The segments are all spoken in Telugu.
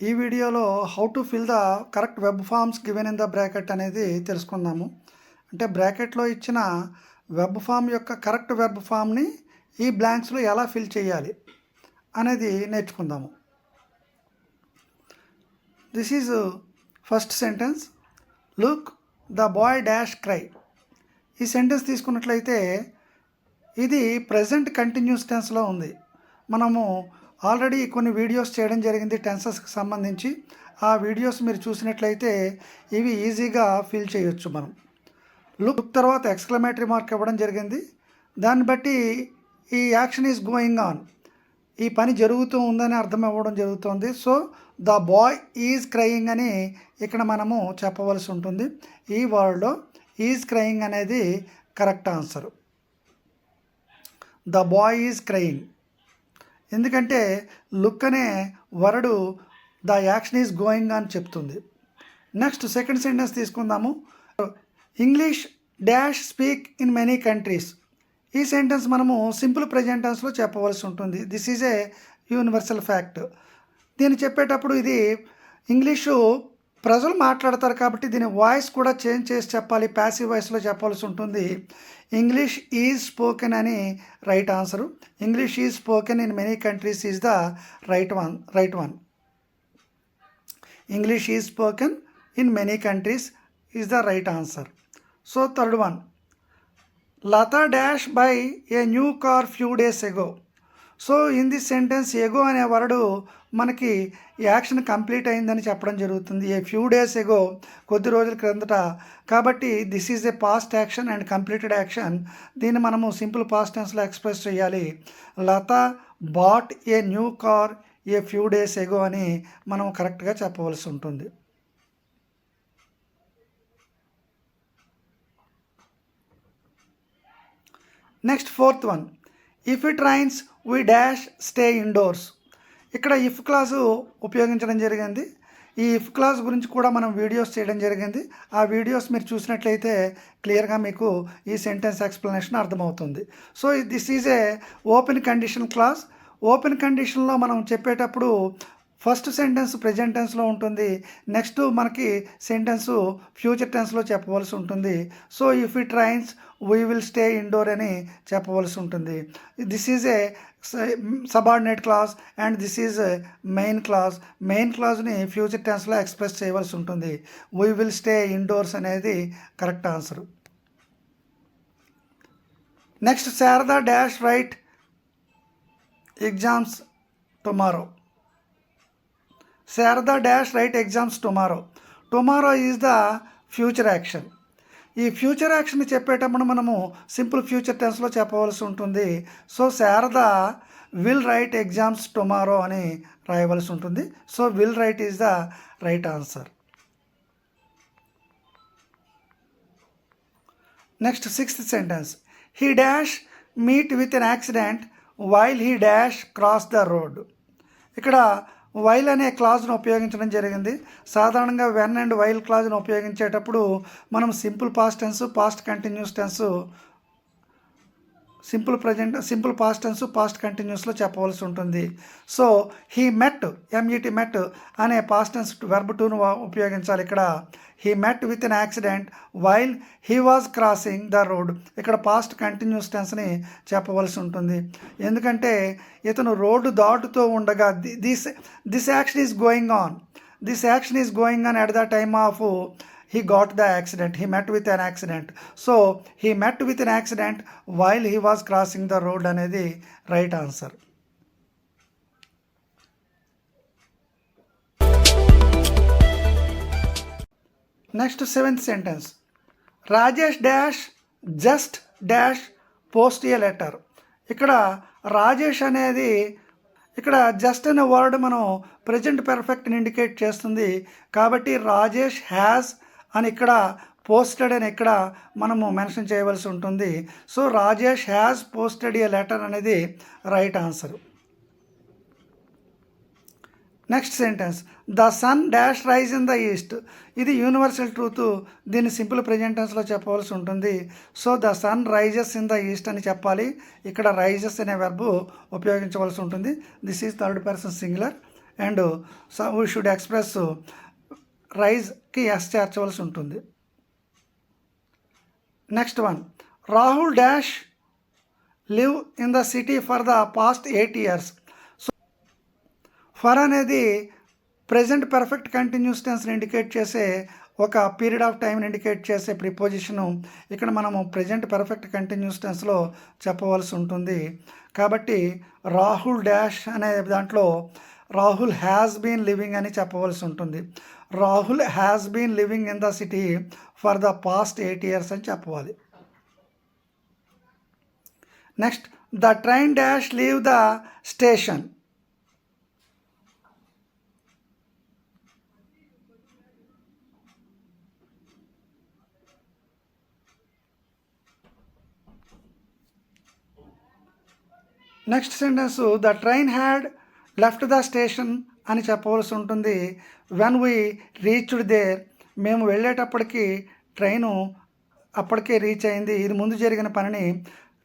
ఈ వీడియోలో how to fill the correct verb forms given in the bracket అనేది తెలుసుకుందాము. అంటే బ్రాకెట్లో ఇచ్చిన వెబ్ ఫామ్ యొక్క కరెక్ట్ వెబ్ ఫామ్ని ఈ బ్లాంక్స్లో ఎలా ఫిల్ చేయాలి అనేది నేర్చుకుందాము. This is first sentence, look the boy dash cry. ఈ సెంటెన్స్ తీసుకున్నట్లయితే ఇది ప్రజెంట్ కంటిన్యూస్ టెన్స్లో ఉంది. మనము ఆల్రెడీ కొన్ని వీడియోస్ చేయడం జరిగింది టెన్సెస్కి సంబంధించి. ఆ వీడియోస్ మీరు చూసినట్లయితే ఇవి ఈజీగా ఫిల్ చేయొచ్చు. మనం లుక్ తర్వాత ఎక్స్క్లమేటరీ మార్క్ ఇవ్వడం జరిగింది. దాన్ని బట్టి ఈ యాక్షన్ ఈజ్ గోయింగ్ ఆన్, ఈ పని జరుగుతూ ఉందని అర్థం ఇవ్వడం జరుగుతుంది. So the boy is crying అని ఇక్కడ మనము చెప్పవలసి ఉంటుంది. ఈ వర్డ్లో ఈజ్ క్రయింగ్ అనేది correct answer. The boy is crying, ఎందుకంటే లుక్ అనే word the action is going అని చెప్తుంది. నెక్స్ట్ సెకండ్ సెంటెన్స్ తీసుకుందాము. English dash speak in many countries. ఈ సెంటెన్స్ మనము సింపుల్ ప్రెజెంట్ టెన్స్లో చెప్పవలసి ఉంటుంది. This is a universal fact. దీన్ని చెప్పేటప్పుడు ఇది ఇంగ్లీషు ప్రజలు మాట్లాడతారు కాబట్టి దీని వాయిస్ కూడా చేంజ్ చేసి చెప్పాలి, ప్యాసివ్ వాయిస్లో చెప్పవలసి ఉంటుంది. ఇంగ్లీష్ ఈజ్ స్పోకెన్ అని right answer. English is spoken in many countries is the right one. English is spoken in many countries is the right answer. So third one, Lata dash by a new car few days ago. So in this sentence ago అనే వర్డు మనకి యాక్షన్ కంప్లీట్ అయిందని చెప్పడం జరుగుతుంది. ఏ ఫ్యూ డేస్ ఎగో, కొద్ది రోజుల క్రిందట. కాబట్టి this is a past action and completed action. దీన్ని మనము సింపుల్ పాస్ట్ టెన్స్లో ఎక్స్ప్రెస్ చేయాలి. Latha bought a new car a few days ago అని మనం కరెక్ట్గా చెప్పవలసి ఉంటుంది. Next fourth one, if it rains we dash stay indoors. ఇక్కడ ఇఫ్ క్లాజు ఉపయోగించడం జరిగింది. ఈ ఇఫ్ క్లాజ్ గురించి కూడా మనం వీడియోస్ చేయడం జరిగింది. ఆ వీడియోస్ మీరు చూసినట్లయితే క్లియర్గా మీకు ఈ సెంటెన్స్ ఎక్స్ప్లెనేషన్ అర్థమవుతుంది. So this is A open condition clause. Open కండిషన్లో మనం చెప్పేటప్పుడు ఫస్ట్ సెంటెన్స్ ప్రెజెంట్ టెన్స్లో ఉంటుంది, నెక్స్ట్ మనకి సెంటెన్సు ఫ్యూచర్ టెన్స్లో చెప్పవలసి ఉంటుంది. So if it rains we will stay indoor అని చెప్పవలసి ఉంటుంది. This is a subordinate clause and this is main clause. Main క్లాజ్ని ఫ్యూచర్ టెన్స్లో ఎక్స్ప్రెస్ చేయవలసి ఉంటుంది. వీ విల్ స్టే ఇండోర్స్ అనేది correct answer. Next, Sharada dash write exams tomorrow. Sharada dash write exams tomorrow. Tomorrow is the future action. ఈ ఫ్యూచర్ యాక్షన్ చెప్పేటప్పుడు మనము సింపుల్ ఫ్యూచర్ టెన్స్లో చెప్పవలసి ఉంటుంది. So Sharada will write exams tomorrow అని రాయవలసి ఉంటుంది. So will write is the right answer. Next sixth sentence, he dash meet with an accident while he dash cross the road. ఇక్కడ వైల్ అనే క్లాజ్ను ఉపయోగించడం జరిగింది. సాధారణంగా వెన్ అండ్ వైల్ క్లాజ్ను ఉపయోగించేటప్పుడు మనం simple past tense, past continuous tense, simple past tense, past కంటిన్యూస్లో చెప్పవలసి ఉంటుంది. So he met, M E T met అనే పాస్ట్ టెన్స్ వెర్బ్ టూను ఉపయోగించాలి. ఇక్కడ he met with an accident while he was crossing the road. ఇక్కడ పాస్ట్ కంటిన్యూస్ టెన్స్ని చెప్పవలసి ఉంటుంది. ఎందుకంటే ఇతను రోడ్డు దాటుతూ ఉండగా this action is going on. This action is going on at the time of he got the accident. He met with an accident. So he met with an accident while he was crossing the road అనేది right answer. Next seventh sentence, Rajesh dash just dash post a letter. ఇక్కడ రాజేష్ అనేది ఇక్కడ జస్ట్ అనే వర్డ్ మనం ప్రజెంట్ పర్ఫెక్ట్ని ఇండికేట్ చేస్తుంది. కాబట్టి రాజేష్ హ్యాస్ అని ఇక్కడ పోస్టెడ్ అని ఇక్కడ మనము మెన్షన్ చేయవలసి ఉంటుంది. So Rajesh has posted a letter అనేది right answer. Next sentence, the sun dash rise in the east. ఇది యూనివర్సల్ ట్రూత్. దీన్ని సింపుల్ ప్రెజెంట్ టెన్స్లో చెప్పవలసి ఉంటుంది. So the sun rises in the east అని చెప్పాలి. ఇక్కడ రైజెస్ అనే వెర్బ్ ఉపయోగించవలసి ఉంటుంది. This is third person singular and we should express రైజ్కి ఎస్ చేర్చవలసి ఉంటుంది. Next one, Rahul dash live in the city for the past 8 years. So for అనేది ప్రెజెంట్ పర్ఫెక్ట్ కంటిన్యూస్ టెన్స్ని ఇండికేట్ చేసే ఒక పీరియడ్ ఆఫ్ టైంని ఇండికేట్ చేసే ప్రిపోజిషను ఇక్కడ మనము ప్రెజెంట్ పర్ఫెక్ట్ కంటిన్యూస్ టెన్స్లో చెప్పవలసి ఉంటుంది. కాబట్టి రాహుల్ డాష్ అనే దాంట్లో రాహుల్ హ్యాస్ బీన్ లివింగ్ అని చెప్పవలసి ఉంటుంది. Rahul has been living in the city for the past 8 years అని చెప్పవాలి. Next, the train dash leave the station. Next sentence, the train had left the station అని చెప్పవలసి ఉంటుంది. వెన్ వీ రీచ్డ్ దేర్, మేము వెళ్ళేటప్పటికి ట్రైను అప్పటికే రీచ్ అయింది. ఇది ముందు జరిగిన పనిని,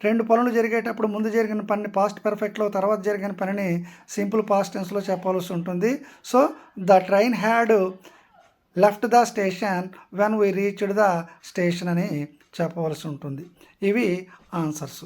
2 పనులు జరిగేటప్పుడు ముందు జరిగిన పనిని పాస్ట్ పర్ఫెక్ట్లో, తర్వాత జరిగిన పనిని సింపుల్ పాస్ట్ టెన్స్లో చెప్పవలసి ఉంటుంది. So the train had left the station when we reached the station అని చెప్పవలసి ఉంటుంది. ఇవి ఆన్సర్స్.